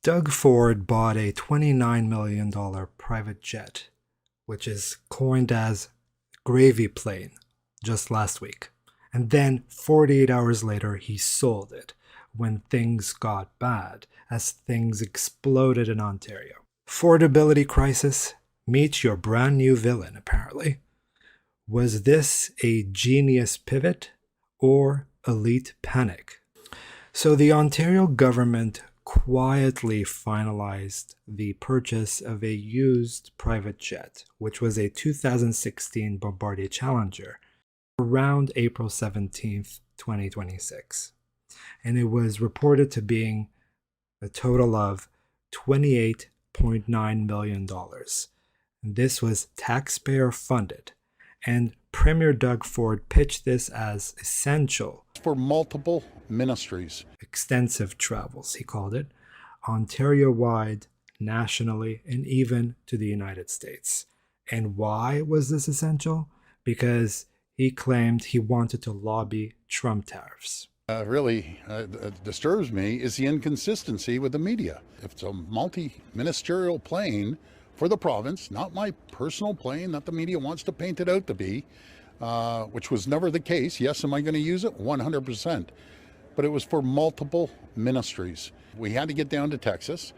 Doug Ford bought a $29 million private jet, which is coined as gravy plane, just last week. And then 48 hours later, he sold it when things got bad, as things exploded in Ontario. Affordability crisis meets your brand new villain, apparently. Was this a genius pivot or elite panic? So the Ontario government quietly finalized the purchase of a used private jet, which was a 2016 Bombardier Challenger, around April 17th, 2026. And it was reported to being a total of $28.9 million. This was taxpayer funded, and Premier Doug Ford pitched this as essential for multiple ministries. Extensive travels, he called it, Ontario-wide, nationally, and even to the United States. And why was this essential? Because he claimed he wanted to lobby Trump tariffs. Really disturbs me is the inconsistency with the media. If it's a multi-ministerial plane for the province, not my personal plane that the media wants to paint it out to be, which was never the case. Yes, am I going to use it? 100%. But it was for multiple ministries. We had to get down to Texas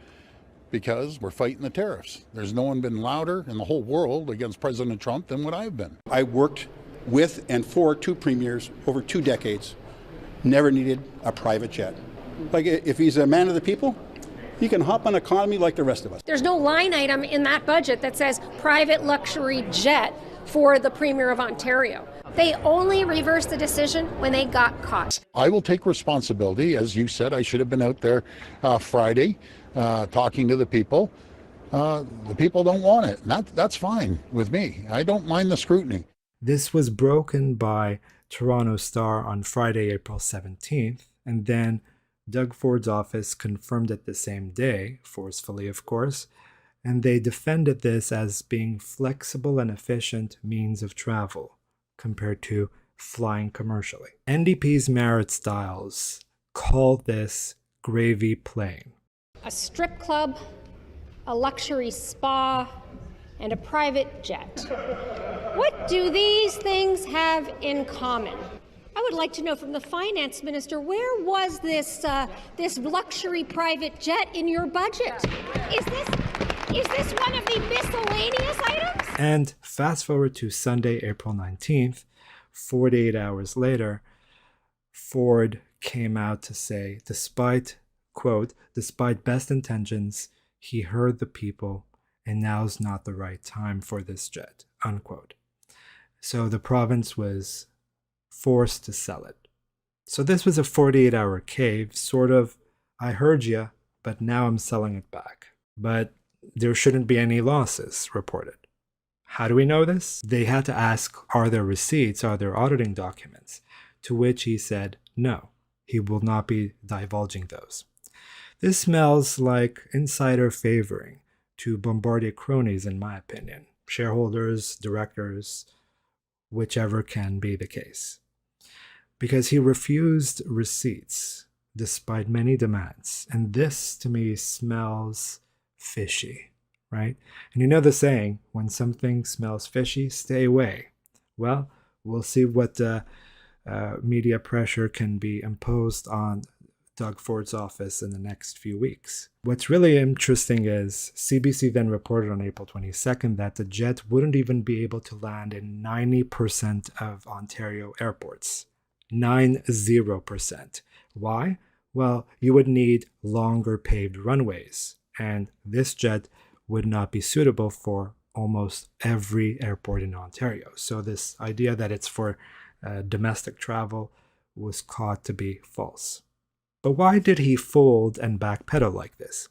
because we're fighting the tariffs. There's no one been louder in the whole world against President Trump than what I've been. I worked with and for two premiers over 2 decades. Never needed a private jet. Like, if he's a man of the people, he can hop on economy like the rest of us. There's no line item in that budget that says private luxury jet for the Premier of Ontario. They only reversed the decision when they got caught. I will take responsibility. As you said, I should have been out there Friday talking to the people. The people don't want it. That's fine with me. I don't mind the scrutiny. This was broken by Toronto Star on Friday, April 17th, and then Doug Ford's office confirmed it the same day, forcefully of course, and they defended this as being flexible and efficient means of travel compared to flying commercially. NDP's Merritt Stiles called this gravy plane. A strip club, a luxury spa, and a private jet. What do these things have in common? I would like to know from the finance minister, where was this luxury private jet in your budget? Is this one of the miscellaneous items? And fast forward to Sunday, April 19th, 48 hours later, Ford came out to say, despite best intentions, he heard the people, and now's not the right time for this jet, unquote. So the province was forced to sell it. So this was a 48-hour cave, sort of, I heard ya, but now I'm selling it back. But there shouldn't be any losses reported. How do we know this? They had to ask, are there receipts, are there auditing documents? To which he said, no, he will not be divulging those. This smells like insider favoring to Bombardier cronies, in my opinion. Shareholders, directors, whichever can be the case. Because he refused receipts despite many demands. And this, to me, smells fishy, right? And you know the saying, when something smells fishy, stay away. Well, we'll see what media pressure can be imposed on Doug Ford's office in the next few weeks. What's really interesting is CBC then reported on April 22nd that the jet wouldn't even be able to land in 90% of Ontario airports. 90%. Why? Well, you would need longer paved runways, and this jet would not be suitable for almost every airport in Ontario. So this idea that it's for domestic travel was caught to be false. But why did he fold and backpedal like this?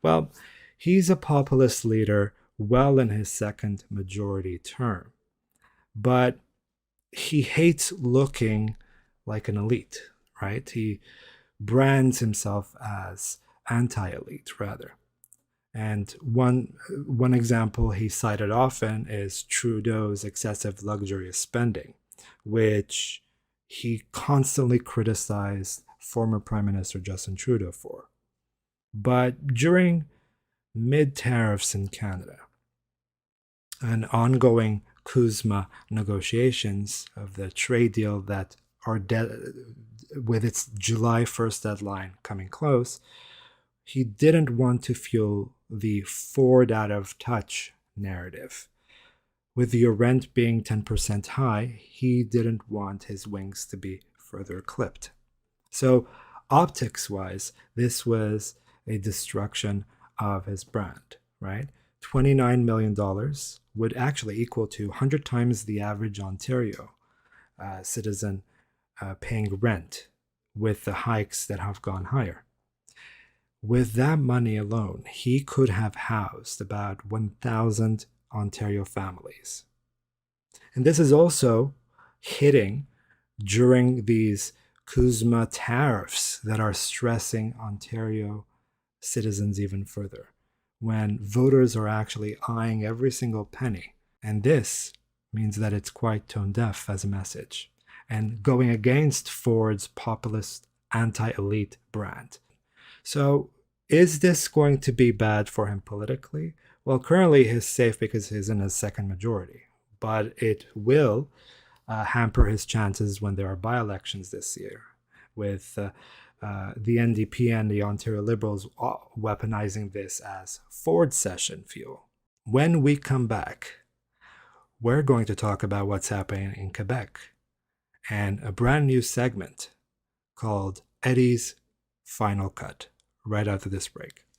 Well, he's a populist leader well in his second majority term. But he hates looking like an elite, right? He brands himself as anti-elite, rather. And one example he cited often is Trudeau's excessive luxurious spending, which he constantly criticized former Prime Minister Justin Trudeau for. But during mid-tariffs in Canada and ongoing CUSMA negotiations of the trade deal that are with its July 1st deadline coming close, he didn't want to fuel the Ford out of touch narrative. With your rent being 10% high, he didn't want his wings to be further clipped. So, optics wise, this was a destruction of his brand, right? $29 million would actually equal to 100 times the average Ontario citizen paying rent with the hikes that have gone higher. With that money alone, he could have housed about 1,000 Ontario families. And this is also hitting during these CUSMA tariffs that are stressing Ontario citizens even further, when voters are actually eyeing every single penny. And this means that it's quite tone deaf as a message and going against Ford's populist anti-elite brand. So is this going to be bad for him politically? Well, currently he's safe because he's in his second majority, but it will hamper his chances when there are by-elections this year, with the NDP and the Ontario Liberals weaponizing this as Ford session fuel. When we come back, we're going to talk about what's happening in Quebec and a brand new segment called Eddy's Final Cut right after this break.